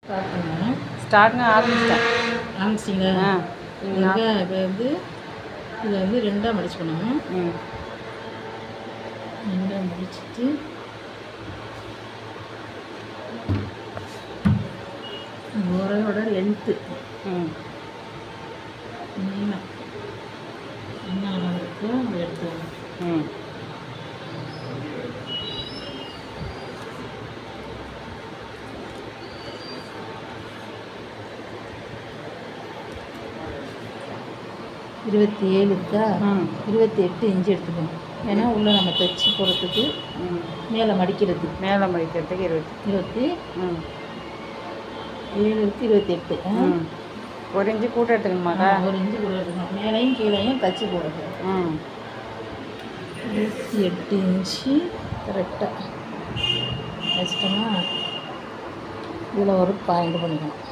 Start பண்ணுவேன். ஸ்டார்ட்னு ஆரம்பிச்சிட்டேன். ஆரம்பிச்சிங்களா? இப்போ வந்து இதை வந்து ரெண்டாக மடிச்சுக்கணும். ரெண்டாக மடிச்சுட்டு ஓரையோட லென்த்து நீளம் என்ன அளவு இருக்கோ அதை எடுத்துக்கணும். இருபத்தி 7 இருக்கா? 28 இன்ச்சு எடுத்துக்கணும். ஏன்னா உள்ளே நம்ம தைச்சி போகிறதுக்கு மேலே மடிக்கிறதுக்கு 27 இருக்கு, 28 ஒரு இன்ச்சு கூட எடுத்துக்கணுமாக்கா? ஒரு இன்ச்சு கூட எடுத்துக்கணும். மேலேயும் கீழேயும் தைச்சி போடணும். 28 இன்ச்சு கரெக்டாக வச்சிட்டோம்னா இதில் ஒரு பாயிண்ட் பண்ணிக்கணும்.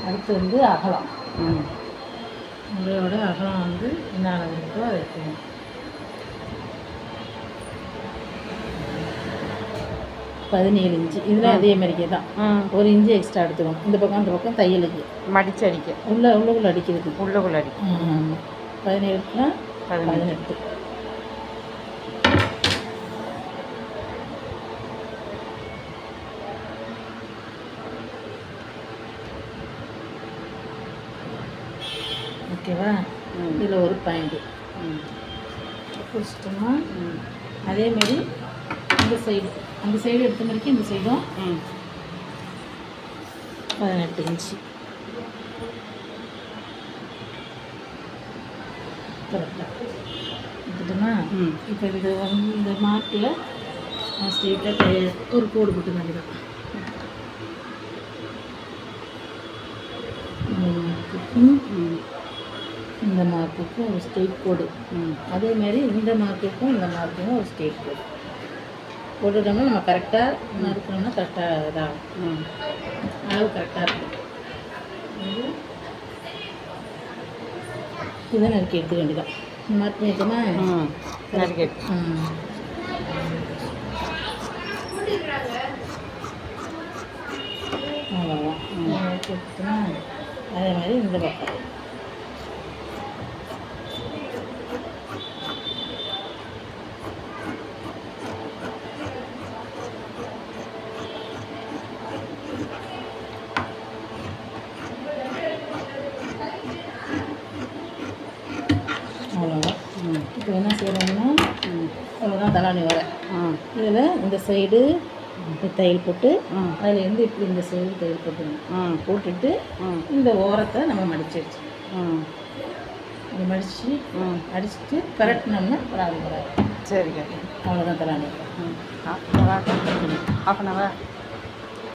அடுத்து வந்து அகலம். முறையோட அகலம் வந்து என்ன அளவு இருக்கோ அதை எடுத்துக்கணும். 17 இன்ச்சு. இதில் அதே மாதிரிக்கே தான் ஒரு இன்ச்சு எக்ஸ்ட்ரா எடுத்துக்கணும். இந்த பக்கம் அந்த பக்கம் தையலுக்கு மடித்து அடிக்க உள்ளுக்குள்ளே அடிக்கிறதுக்கு 17க்குனா 18. ஓகேவா? இதில் ஒரு பாயிண்ட்டு பிடிச்சிட்டோம்னா அதேமாரி அந்த சைடு எடுத்த மாதிரிக்கு இந்த சைடும் 18 இன்ச்சு கரெக்டாக எடுத்துட்டோம்னா இப்போ இது வந்து இந்த மார்க்கில் ஸ்ட்ரெயிட்டாக ஒரு கோடு போட்டு வேண்டியதான். இந்த மார்க்குக்கும் ஒரு ஸ்ட்ரெயிட் கோடு, அதேமாரி இந்த மார்க்குக்கும் இந்த மார்க்குக்கும் ஒரு ஸ்ட்ரெயிட் கோடு போட்டுட்டோம்னா நம்ம கரெக்டாக நறுக்கணும்னா கரெக்டாக இதாகும். அளவு கரெக்டாக இருக்கும். இதை நறுக்கி எடுத்துக்க வேண்டியதான். மார்க் பண்ணிட்டோம்னா நறுக்கி அவ்வளோதான். நறுக்கி எடுத்துட்டோம்னா அதே மாதிரி இந்த பக்கம் அவ்வளோதான். இப்போ என்ன செய்யணும்னா அவ்வளோதான் தலாணி வர. இதில் இந்த சைடு தையல் போட்டு அதுலேருந்து இப்படி இந்த சைடு தையல் போட்டுக்கணும். போட்டுட்டு இந்த ஓரத்தை நம்ம மடித்து வச்சுக்கணும். இதை மடித்து அடிச்சுட்டு பரட்டினோம்னா ப்ராப்ளம் வராது. சரிங்க. அவ்வளோதான் தலாணி. Half an hour